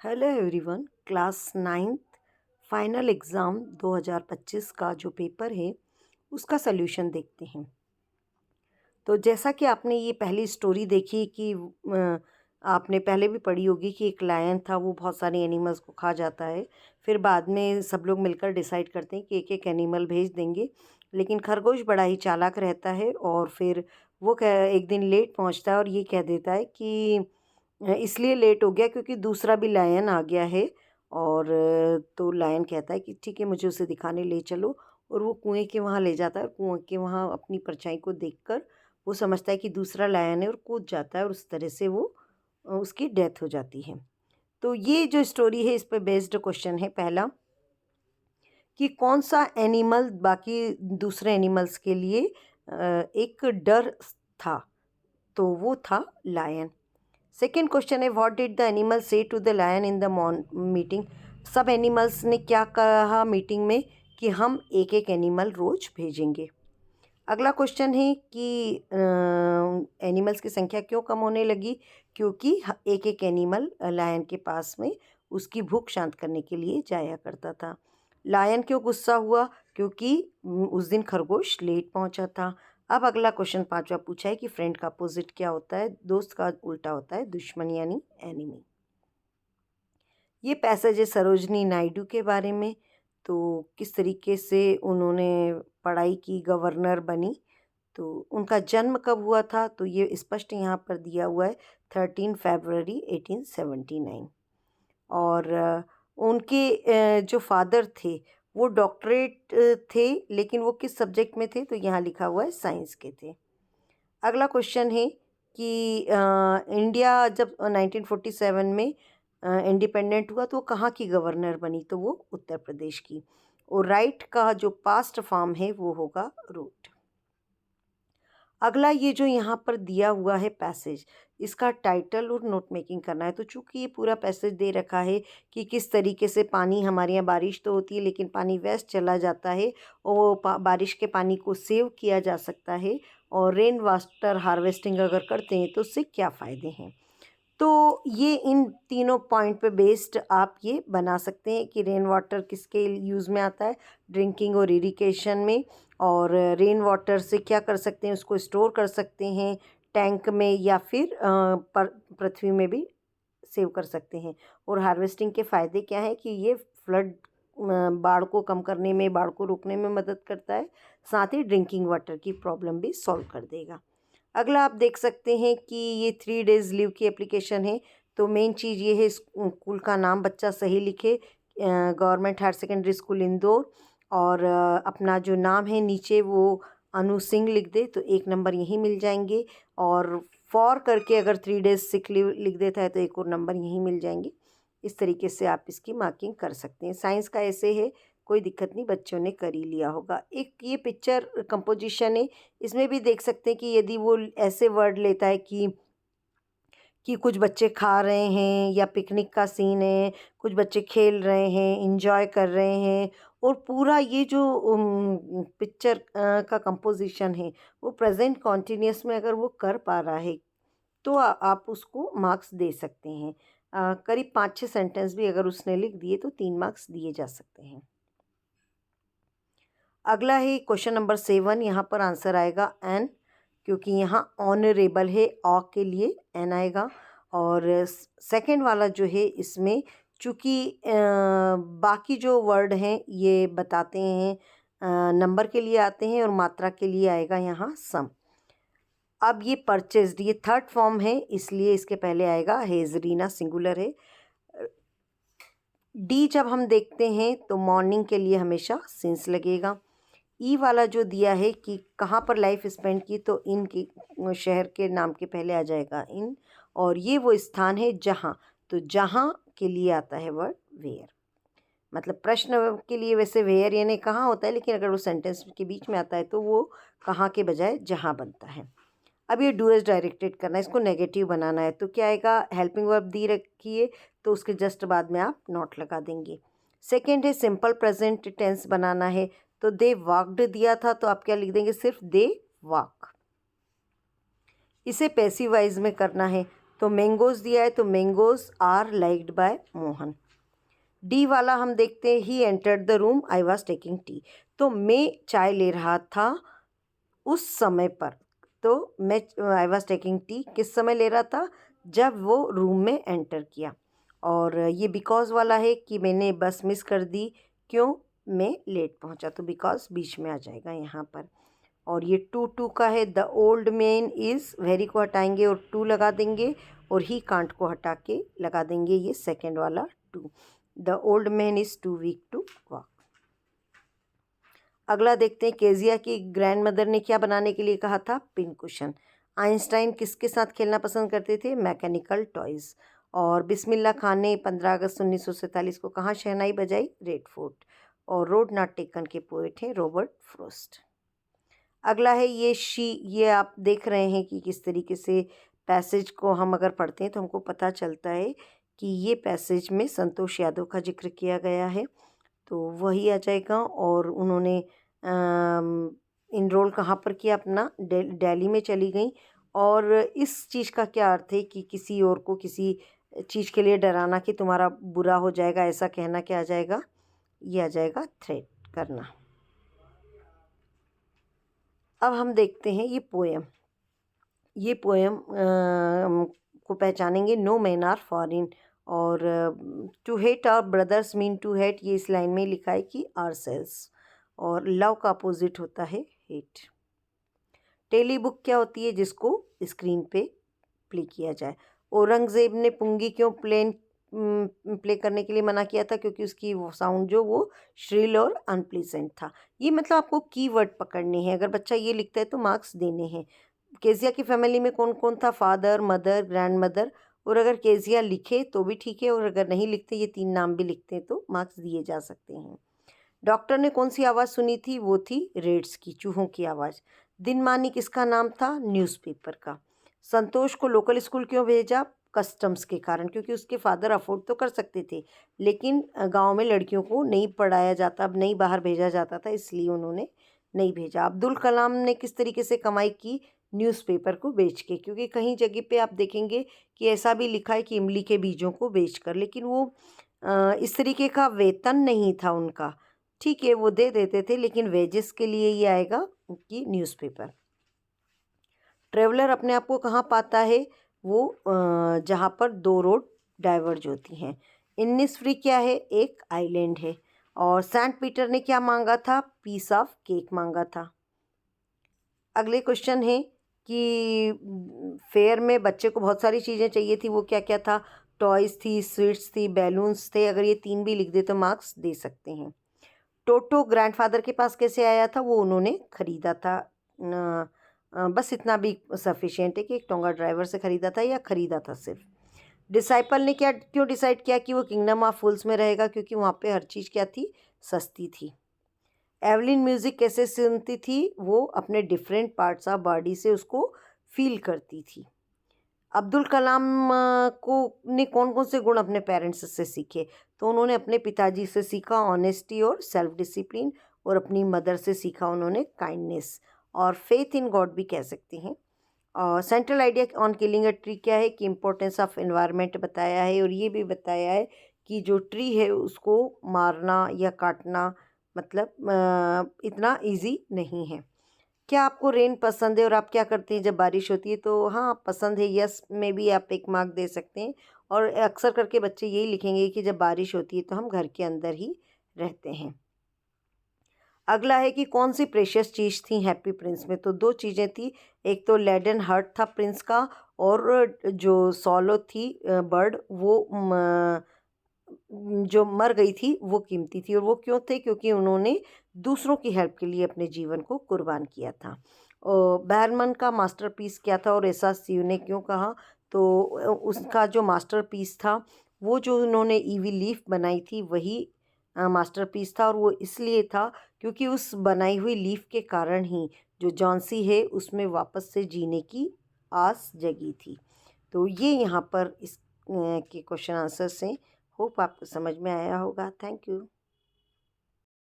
Hello everyone. Class 9th final exam 2025 का जो paper है उसका सल्यूशन देखते हैं। तो जैसा कि आपने ये पहली स्टोरी देखी कि आपने पहले भी पढ़ी होगी कि एक लायन था, वो बहुत सारे एनिमल्स को खा जाता है। फिर बाद में सब लोग मिलकर डिसाइड करते हैं कि एक एक एनिमल भेज देंगे, लेकिन खरगोश बड़ा ही चालाक रहता है और फिर वो एक दिन लेट पहुंचता है और ये कह देता है कि इसलिए लेट हो गया क्योंकि दूसरा भी लायन आ गया है। और तो लायन कहता है कि ठीक है, मुझे उसे दिखाने ले चलो। और वो कुएं के वहाँ ले जाता है और कुएं के वहाँ अपनी परछाई को देखकर वो समझता है कि दूसरा लायन है और कूद जाता है और उस तरह से वो उसकी डेथ हो जाती है। तो ये जो स्टोरी है इस पे बेस्ड क्वेश्चन है पहला, कि कौन सा एनिमल बाकी दूसरे एनिमल्स के लिए एक डर था, तो वो था लायन। सेकेंड क्वेश्चन है, what did the animal say to the lion in the meeting. सब एनिमल्स ने क्या कहा मीटिंग में कि हम एक एक एनिमल रोज भेजेंगे। अगला क्वेश्चन है कि एनिमल्स की संख्या क्यों कम होने लगी, क्योंकि एक एक एनिमल लायन के पास में उसकी भूख शांत करने के लिए जाया करता था। लायन क्यों गुस्सा हुआ, क्योंकि उस दिन खरगोश लेट पहुंचा था। अब अगला क्वेश्चन पांचवा पूछा है कि फ्रेंड का अपोजिट क्या होता है। दोस्त का उल्टा होता है दुश्मन यानी एनिमी। ये पैसेज है सरोजनी नायडू के बारे में। तो किस तरीके से उन्होंने पढ़ाई की, गवर्नर बनी। तो उनका जन्म कब हुआ था, तो ये स्पष्ट यहाँ पर दिया हुआ है 13 फरवरी 1879। और उनके जो फादर थे वो डॉक्टरेट थे, लेकिन वो किस सब्जेक्ट में थे, तो यहाँ लिखा हुआ है साइंस के थे। अगला क्वेश्चन है कि इंडिया जब 1947 में इंडिपेंडेंट हुआ तो वो कहाँ की गवर्नर बनी, तो वो उत्तर प्रदेश की। और राइट का जो पास्ट फॉर्म है वो होगा रूट। अगला ये जो यहाँ पर दिया हुआ है पैसेज, इसका टाइटल और नोट मेकिंग करना है। तो चूंकि ये पूरा पैसेज दे रखा है कि किस तरीके से पानी, हमारे यहाँ बारिश तो होती है लेकिन पानी वेस्ट चला जाता है और वो बारिश के पानी को सेव किया जा सकता है, और रेन वाटर हार्वेस्टिंग अगर करते हैं तो उससे क्या फ़ायदे हैं। तो ये इन तीनों पॉइंट पे बेस्ड आप ये बना सकते हैं कि रेन वाटर किसके यूज़ में आता है, ड्रिंकिंग और इरिगेशन में। और रेन वाटर से क्या कर सकते हैं, उसको स्टोर कर सकते हैं टैंक में, या फिर पृथ्वी में भी सेव कर सकते हैं। और हार्वेस्टिंग के फ़ायदे क्या हैं कि ये फ्लड, बाढ़ को कम करने में, बाढ़ को रोकने में मदद करता है, साथ ही ड्रिंकिंग वाटर की प्रॉब्लम भी सॉल्व कर देगा। अगला आप देख सकते हैं कि ये 3 डेज़ लीव की एप्लीकेशन है। तो मेन चीज़ ये है स्कूल का नाम बच्चा सही लिखे, government higher secondary school Indore. और अपना जो नाम है नीचे वो अनु सिंह लिख दे तो 1 नंबर यहीं मिल जाएंगे। और फॉर करके अगर 3 डेज़ सिक लीव लिख देता है तो एक और नंबर यहीं मिल जाएंगे। इस तरीके से आप इसकी मार्किंग कर सकते हैं। साइंस का ऐसे है, कोई दिक्कत नहीं, बच्चों ने कर ही लिया होगा। एक ये पिक्चर कंपोजिशन है, इसमें भी देख सकते हैं कि यदि वो ऐसे वर्ड लेता है कि कुछ बच्चे खा रहे हैं या पिकनिक का सीन है, कुछ बच्चे खेल रहे हैं, इंजॉय कर रहे हैं, और पूरा ये जो पिक्चर का कंपोजिशन है वो प्रेजेंट कॉन्टिन्यूस में अगर वो कर पा रहा है तो आप उसको मार्क्स दे सकते हैं। करीब 5-6 सेंटेंस भी अगर उसने लिख दिए तो 3 मार्क्स दिए जा सकते हैं। अगला है क्वेश्चन नंबर 7। यहाँ पर आंसर आएगा एन, क्योंकि यहाँ ऑनरेबल है, ऑ के लिए एन आएगा। और सेकंड वाला जो है इसमें चूँकि बाकी जो वर्ड हैं ये बताते हैं, नंबर के लिए आते हैं, और मात्रा के लिए आएगा यहाँ सम। अब ये परचेस्ड, ये थर्ड फॉर्म है इसलिए इसके पहले आएगा हेजरीना, सिंगुलर है। डी जब हम देखते हैं तो मॉर्निंग के लिए हमेशा सिंस लगेगा। ई वाला जो दिया है कि कहाँ पर लाइफ स्पेंड की, तो इन की शहर के नाम के पहले आ जाएगा इन। और ये वो स्थान है जहाँ, तो जहाँ के लिए आता है वर्ड वेयर। मतलब प्रश्न के लिए वैसे वेयर यानी कहाँ होता है, लेकिन अगर वो सेंटेंस के बीच में आता है तो वो कहाँ के बजाय जहाँ बनता है। अब ये डू एज डायरेक्टेड करना है, इसको नेगेटिव बनाना है, तो क्या आएगा, हेल्पिंग वर्ब दी रखी है तो उसके जस्ट बाद में आप नॉट लगा देंगे। सेकेंड है सिंपल प्रेजेंट टेंस बनाना है, तो दे वॉकड दिया था तो आप क्या लिख देंगे, सिर्फ दे वॉक। इसे पैसिव वाइज में करना है तो मैंगोज़ दिया है, तो mangoes are liked by Mohan. D वाला हम देखते हैं, he entered the room, I was taking tea. तो मैं चाय ले रहा था उस समय पर, तो मैं आई वॉज टेकिंग टी किस समय ले रहा था, जब वो रूम में एंटर किया। और ये बिकॉज़ वाला है कि मैंने बस मिस कर दी, क्यों, मैं लेट पहुंचा, तो बिकॉज़ बीच में आ जाएगा यहाँ पर। और ये टू का है, the old man is, very को हटाएंगे और टू लगा देंगे, और ही कांट को हटा के लगा देंगे ये सेकेंड वाला too. The old man is too weak to walk. अगला देखते हैं, केजिया की ग्रैंड मदर ने क्या बनाने के लिए कहा था, पिन कुशन। आइंस्टाइन किसके साथ खेलना पसंद करते थे, मैकेनिकल टॉयज़। और बिस्मिल्लाह खान ने 15 अगस्त 1947 को कहाँ शहनाई बजाई, रेड फोर्ट। और रोड नॉट टेकन के पोएट हैं रॉबर्ट फ्रॉस्ट। अगला है ये आप देख रहे हैं कि किस तरीके से पैसेज को हम अगर पढ़ते हैं तो हमको पता चलता है कि ये पैसेज में संतोष यादव का जिक्र किया गया है, तो वही आ जाएगा। और उन्होंने इनरोल कहाँ पर किया, अपना दिल्ली में चली गई। और इस चीज़ का क्या अर्थ है कि किसी और को किसी चीज़ के लिए डराना कि तुम्हारा बुरा हो जाएगा, ऐसा कहना क्या आ जाएगा, ये आ जाएगा थ्रेट करना। अब हम देखते हैं ये पोएम को पहचानेंगे, नो मैन आर फॉरेन। और to hate our brothers mean to hate, ये इस लाइन में लिखा है कि आर सेल्स। और लव का अपोजिट होता है हेट। टेली बुक क्या होती है, जिसको स्क्रीन पे प्ले किया जाए। औरंगज़ेब ने पुंगी क्यों प्ले करने के लिए मना किया था, क्योंकि उसकी वो साउंड जो वो श्रिल और अनप्लीजेंट था। ये मतलब आपको कीवर्ड पकड़ने हैं, अगर बच्चा ये लिखता है तो मार्क्स देने हैं। केजिया की फैमिली में कौन कौन था, फादर, मदर, ग्रैंड मदर। और अगर केजिया लिखे तो भी ठीक है, और अगर नहीं लिखते, ये 3 नाम भी लिखते हैं तो मार्क्स दिए जा सकते हैं। डॉक्टर ने कौन सी आवाज़ सुनी थी, वो थी रेड्स की, चूहों की आवाज़। दिनमानी किसका नाम था, न्यूज़पेपर का। संतोष को लोकल स्कूल क्यों भेजा, कस्टम्स के कारण, क्योंकि उसके फादर अफोर्ड तो कर सकते थे, लेकिन गांव में लड़कियों को नहीं पढ़ाया जाता, अब नहीं बाहर भेजा जाता था, इसलिए उन्होंने नहीं भेजा। अब्दुल कलाम ने किस तरीके से कमाई की, न्यूज़पेपर को बेच के, क्योंकि कहीं जगह पे आप देखेंगे कि ऐसा भी लिखा है कि इमली के बीजों को बेचकर, लेकिन वो इस तरीके का वेतन नहीं था उनका, ठीक है, वो दे देते थे, लेकिन वेजेस के लिए ये आएगा कि न्यूज़पेपर। ट्रेवलर अपने आप को कहाँ पाता है, वो जहाँ पर 2 रोड डाइवर्ज होती हैं। इनिसफ्री क्या है, एक आइलैंड है। और सेंट पीटर ने क्या मांगा था, पीस ऑफ केक मांगा था। अगले क्वेश्चन है कि फेयर में बच्चे को बहुत सारी चीज़ें चाहिए थी, वो क्या क्या था, टॉयज़ थी, स्वीट्स थी, बैलून्स थे। अगर ये 3 भी लिख दे तो मार्क्स दे सकते हैं। टोटो ग्रैंडफादर के पास कैसे आया था, वो उन्होंने ख़रीदा था। बस इतना भी सफिशिएंट है कि एक टोंगा ड्राइवर से ख़रीदा था, या ख़रीदा था सिर्फ। डिसाइपल ने क्या क्यों डिसाइड किया कि वो किंगडम ऑफ फूल्स में रहेगा, क्योंकि वहाँ पे हर चीज़ क्या थी, सस्ती थी। एवलिन म्यूज़िक कैसे सुनती थी, वो अपने डिफरेंट पार्ट्स ऑफ बॉडी से उसको फील करती थी। अब्दुल कलाम को ने कौन कौन से गुण अपने पेरेंट्स से सीखे, तो उन्होंने अपने पिताजी से सीखा ऑनेस्टी और सेल्फ डिसिप्लिन, और अपनी मदर से सीखा उन्होंने काइंडनेस और फेथ इन गॉड भी कह सकते हैं। और central idea on killing a tree क्या है, कि इम्पोर्टेंस ऑफ एनवायरनमेंट बताया है, और ये भी बताया है कि जो ट्री है उसको मारना या काटना मतलब इतना इजी नहीं है। क्या आपको रेन पसंद है और आप क्या करते हैं जब बारिश होती है, तो हाँ पसंद है, यस में भी आप 1 मार्क दे सकते हैं। और अक्सर करके बच्चे यही लिखेंगे कि जब बारिश होती है तो हम घर के अंदर ही रहते हैं। अगला है कि कौन सी प्रेशियस चीज़ थी हैप्पी प्रिंस में, तो 2 चीज़ें थी, एक तो लेडन हार्ट था प्रिंस का, और जो सॉलो थी बर्ड, वो जो मर गई थी वो कीमती थी। और वो क्यों थे, क्योंकि उन्होंने दूसरों की हेल्प के लिए अपने जीवन को कुर्बान किया था। बैरमन का मास्टरपीस क्या था, और ऐसा सीयू ने क्यों कहा, तो उसका जो मास्टरपीस था, वो जो उन्होंने ईवी लीफ बनाई थी, वही मास्टरपीस था। और वो इसलिए था क्योंकि उस बनाई हुई लीफ के कारण ही जो जॉन्सी है उसमें वापस से जीने की आस जगी थी। तो ये यहाँ पर इस के क्वेश्चन आंसर से होप आपको समझ में आया होगा। Thank you.